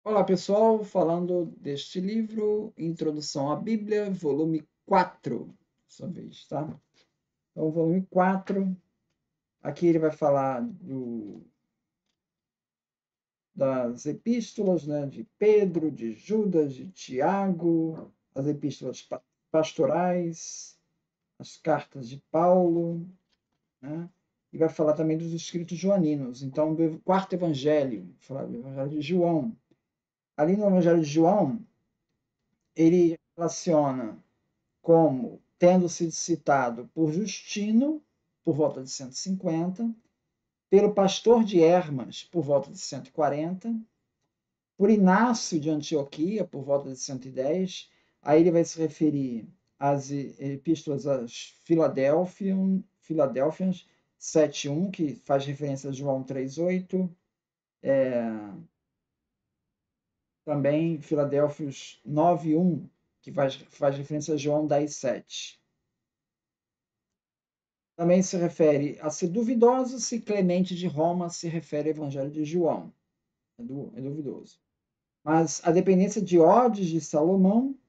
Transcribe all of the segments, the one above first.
Olá pessoal, falando deste livro, Introdução à Bíblia, volume 4, dessa vez, tá? Então, volume 4, aqui ele vai falar das epístolas, né, de Pedro, de Judas, de Tiago, as epístolas pastorais, as cartas de Paulo, né? E vai falar também dos escritos joaninos. Então, do quarto evangelho, falar do evangelho de João. Ali no evangelho de João, ele relaciona como tendo sido citado por Justino, por volta de 150, pelo pastor de Hermas, por volta de 140, por Inácio de Antioquia, por volta de 110. Aí ele vai se referir às epístolas às Filadélfias 7:1, que faz referência a João 3:8, também Filadélfios 9:1, que faz referência a João 10:7. Também se refere a ser duvidoso se Clemente de Roma se refere ao Evangelho de João. É duvidoso. Mas a dependência de Ódios de Salomão,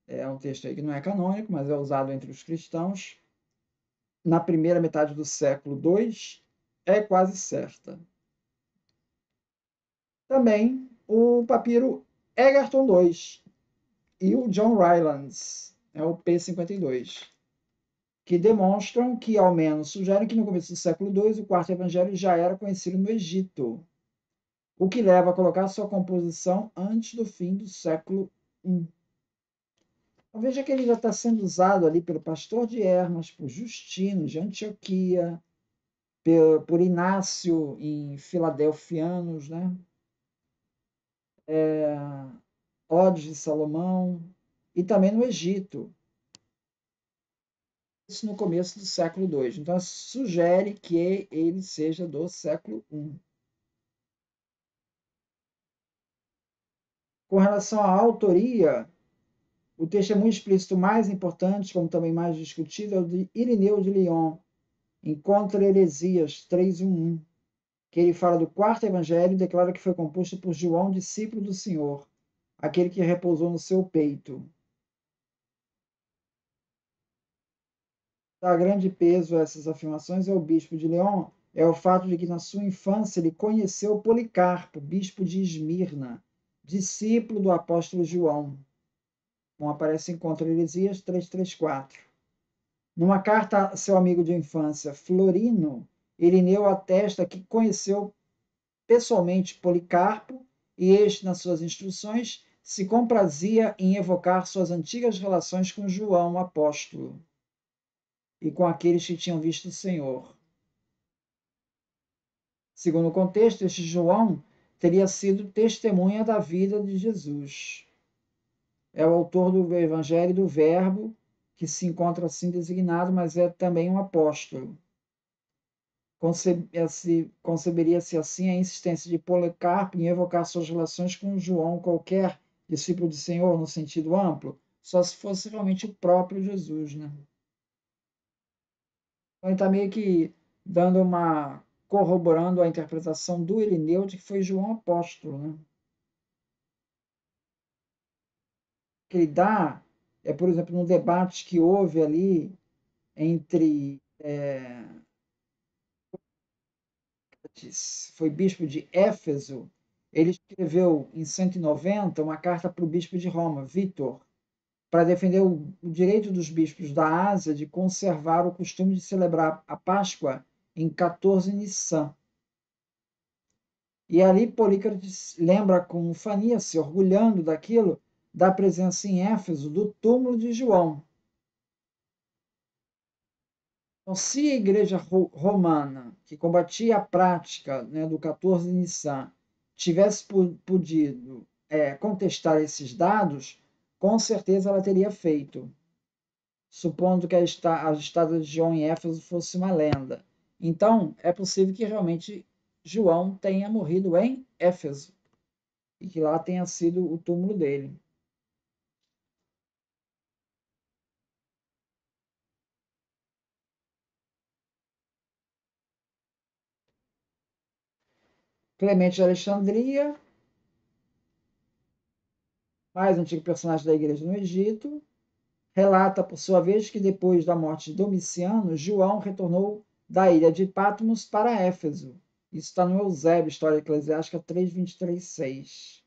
é um texto aí que não é canônico, mas é usado entre os cristãos, na primeira metade do século II, é quase certa. Também o papiro Egerton II e o John Rylands, é o P52. Que demonstram que, ao menos, sugerem que no começo do século II o quarto evangelho já era conhecido no Egito, o que leva a colocar sua composição antes do fim do século I. Então, veja que ele já está sendo usado ali pelo pastor de Hermas, por Justino de Antioquia, por Inácio em Filadelfianos, né? Ódios de Salomão, e também no Egito, isso no começo do século II. Então, sugere que ele seja do século I. Com relação à autoria, o texto é muito explícito. O mais importante, como também mais discutido, é o de Irineu de Lyon, em Contra Heresias 3:1, que ele fala do quarto evangelho e declara que foi composto por João, discípulo do Senhor, aquele que repousou no seu peito. Dá grande peso a essas afirmações é o bispo de Lyon, é o fato de que na sua infância ele conheceu Policarpo, bispo de Esmirna, discípulo do apóstolo João, como aparece em Contra Heresias 3:3-4. Numa carta a seu amigo de infância, Florino, Irineu atesta que conheceu pessoalmente Policarpo e este, nas suas instruções, se comprazia em evocar suas antigas relações com João, apóstolo, e com aqueles que tinham visto o Senhor. Segundo o contexto, este João teria sido testemunha da vida de Jesus. É o autor do Evangelho do Verbo, que se encontra assim designado, mas é também um apóstolo. Conceberia-se assim a insistência de Policarpo em evocar suas relações com João, qualquer discípulo do Senhor, no sentido amplo, só se fosse realmente o próprio Jesus, né? Então, ele está meio que corroborando a interpretação do Irineu de que foi João apóstolo, né? Que ele dá, por exemplo, no debate que houve ali entre foi bispo de Éfeso, ele escreveu em 190 uma carta para o bispo de Roma, Vítor, para defender o direito dos bispos da Ásia de conservar o costume de celebrar a Páscoa em 14 Nissan. E ali Polícrates lembra com fania, se orgulhando daquilo, da presença em Éfeso do túmulo de João. Então, se a igreja romana, que combatia a prática, né, do 14 de Nissan, tivesse podido contestar esses dados, com certeza ela teria feito, supondo que a estada de João em Éfeso fosse uma lenda. Então, é possível que realmente João tenha morrido em Éfeso e que lá tenha sido o túmulo dele. Clemente de Alexandria, mais antigo personagem da igreja no Egito, relata, por sua vez, que depois da morte de Domiciano, João retornou da ilha de Patmos para Éfeso. Isso está no Eusébio, História Eclesiástica 3:23-6.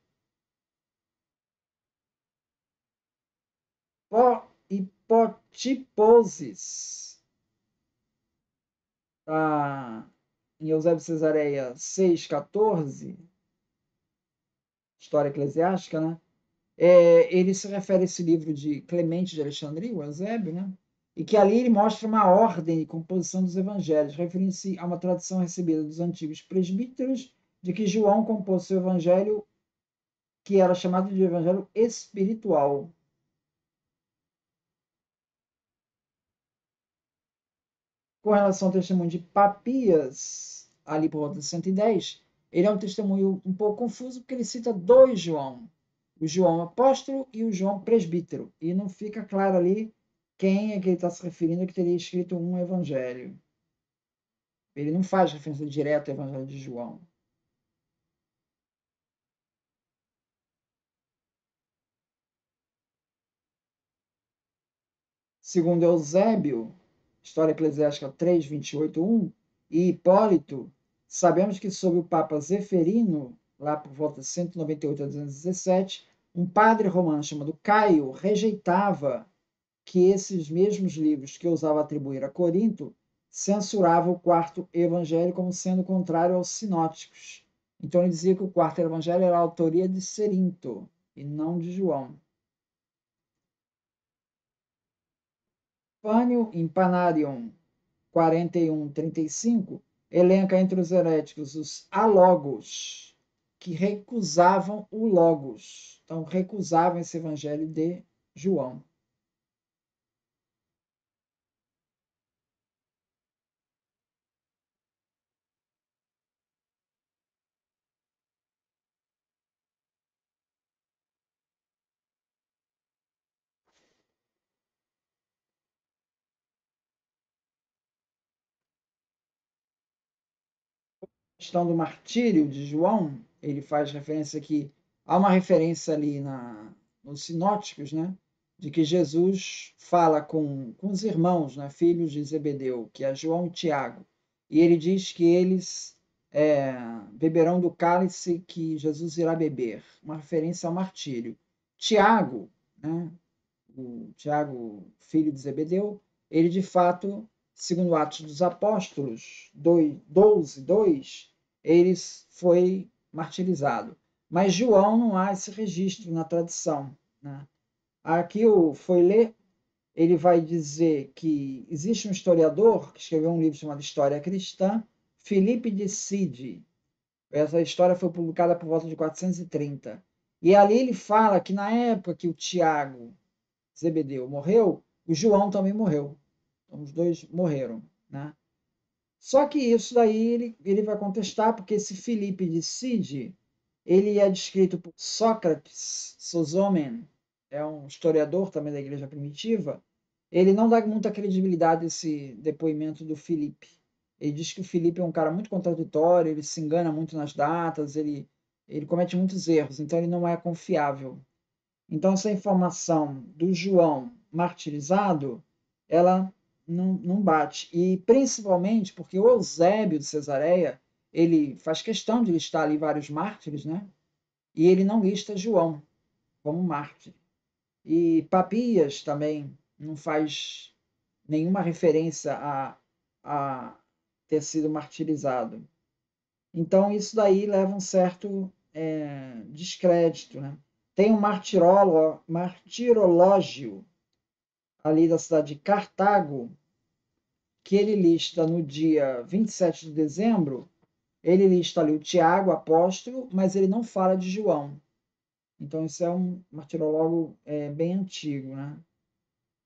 Hipotiposes, tá em Eusébio Cesareia 6:14, História Eclesiástica, né? Ele se refere a esse livro de Clemente de Alexandria, o Eusébio, né? E que ali ele mostra uma ordem e composição dos evangelhos, referindo-se a uma tradição recebida dos antigos presbíteros de que João compôs seu evangelho, que era chamado de evangelho espiritual. Com relação ao testemunho de Papias, ali por volta de 110, ele é um testemunho um pouco confuso, porque ele cita dois João, o João apóstolo e o João presbítero, e não fica claro ali quem é que ele está se referindo que teria escrito um evangelho. Ele não faz referência direta ao evangelho de João. Segundo Eusébio, História Eclesiástica 3:28-1, e Hipólito, sabemos que sob o Papa Zeferino, lá por volta de 198 a 217, um padre romano chamado Caio rejeitava que esses mesmos livros que ousava atribuir a Corinto censuravam o quarto evangelho como sendo contrário aos sinóticos. Então ele dizia que o quarto evangelho era a autoria de Cerinto e não de João. Fânio Impanarion 41:35 elenca entre os heréticos os alogos, que recusavam o logos. Então, recusavam esse evangelho de João. A questão do martírio de João, ele faz referência aqui, há uma referência ali nos sinóticos, né? De que Jesus fala com os irmãos, né, filhos de Zebedeu, que é João e Tiago, e ele diz que eles beberão do cálice que Jesus irá beber, uma referência ao martírio. Tiago, né, o Tiago, filho de Zebedeu, ele de fato, segundo Atos dos Apóstolos 12:2, ele foi martirizado. Mas João não há esse registro na tradição, né? Aqui o Foilê, ele vai dizer que existe um historiador que escreveu um livro chamado História Cristã, Filipe de Side. Essa história foi publicada por volta de 430. E ali ele fala que na época que o Tiago Zebedeu morreu, o João também morreu. Então, os dois morreram, né? Só que isso daí ele vai contestar, porque esse Filipe de Cide, ele é descrito por Sócrates, Sozomen, é um historiador também da igreja primitiva, ele não dá muita credibilidade a esse depoimento do Filipe. Ele diz que o Filipe é um cara muito contraditório, ele se engana muito nas datas, ele comete muitos erros, então ele não é confiável. Então, essa informação do João martirizado, ela não bate. E principalmente porque o Eusébio de Cesareia, ele faz questão de listar ali vários mártires, né? E ele não lista João como mártir. E Papias também não faz nenhuma referência a ter sido martirizado. Então, isso daí leva um certo descrédito, né? Tem um martirológio ali da cidade de Cartago, que ele lista no dia 27 de dezembro, ele lista ali o Tiago, apóstolo, mas ele não fala de João. Então, isso é um martirológio bem antigo, né?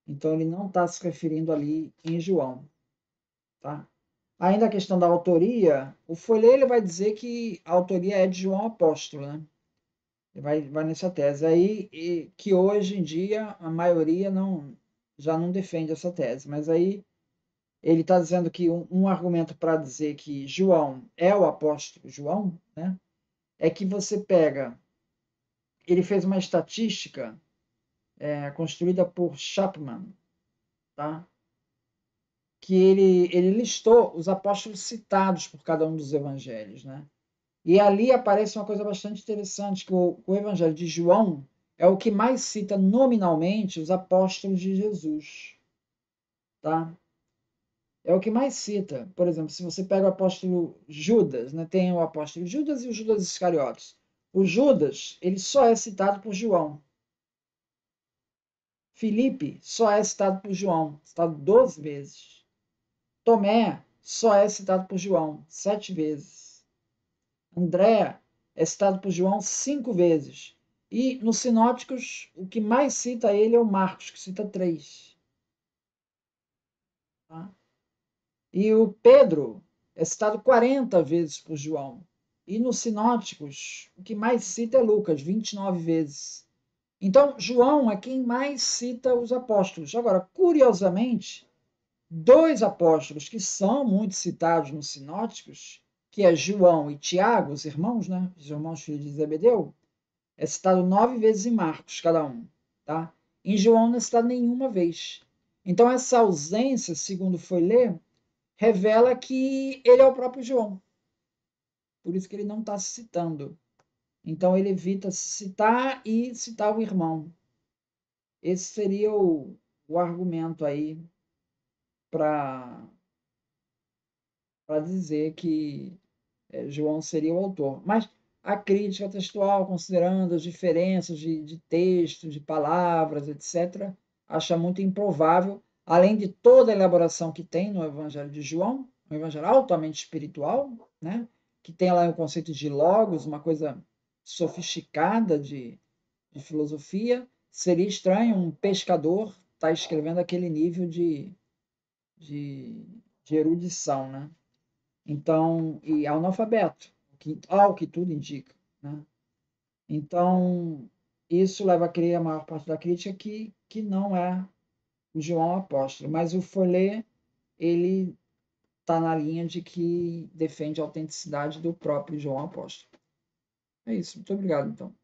Então, ele não está se referindo ali em João, tá? Ainda a questão da autoria, o Folha ele vai dizer que a autoria é de João Apóstolo, né? Vai nessa tese aí, e que hoje em dia a maioria já não defende essa tese, mas aí ele está dizendo que um argumento para dizer que João é o apóstolo João, né, é que você pega, ele fez uma estatística construída por Chapman, tá? Que ele listou os apóstolos citados por cada um dos evangelhos, né? E ali aparece uma coisa bastante interessante, que o evangelho de João é o que mais cita nominalmente os apóstolos de Jesus, tá? É o que mais cita. Por exemplo, se você pega o apóstolo Judas, né, tem o apóstolo Judas e o Judas Iscariotes. O Judas, ele só é citado por João. Filipe só é citado por João, citado 12 vezes. Tomé só é citado por João, 7 vezes. André é citado por João 5 vezes. E nos sinópticos, o que mais cita ele é o Marcos, que cita 3. Tá? E o Pedro é citado 40 vezes por João. E nos sinóticos, o que mais cita é Lucas, 29 vezes. Então, João é quem mais cita os apóstolos. Agora, curiosamente, dois apóstolos que são muito citados nos sinóticos, que é João e Tiago, os irmãos, né? Os irmãos filhos de Zebedeu, é citado 9 vezes em Marcos, cada um. Tá? Em João não é citado nenhuma vez. Então, essa ausência, segundo foi ler, revela que ele é o próprio João. Por isso que ele não está se citando. Então, ele evita se citar e citar o irmão. Esse seria o argumento aí para dizer que João seria o autor. Mas a crítica textual, considerando as diferenças de texto, de palavras, etc., acha muito improvável, além de toda a elaboração que tem no Evangelho de João, um evangelho altamente espiritual, né? Que tem lá o conceito de logos, uma coisa sofisticada de filosofia. Seria estranho um pescador estar escrevendo aquele nível de, de erudição, né? Então, e analfabeto, ao que tudo indica, né? Então, isso leva a crer a maior parte da crítica que não é o João Apóstolo, mas o Follet, ele está na linha de que defende a autenticidade do próprio João Apóstolo. É isso, muito obrigado, então.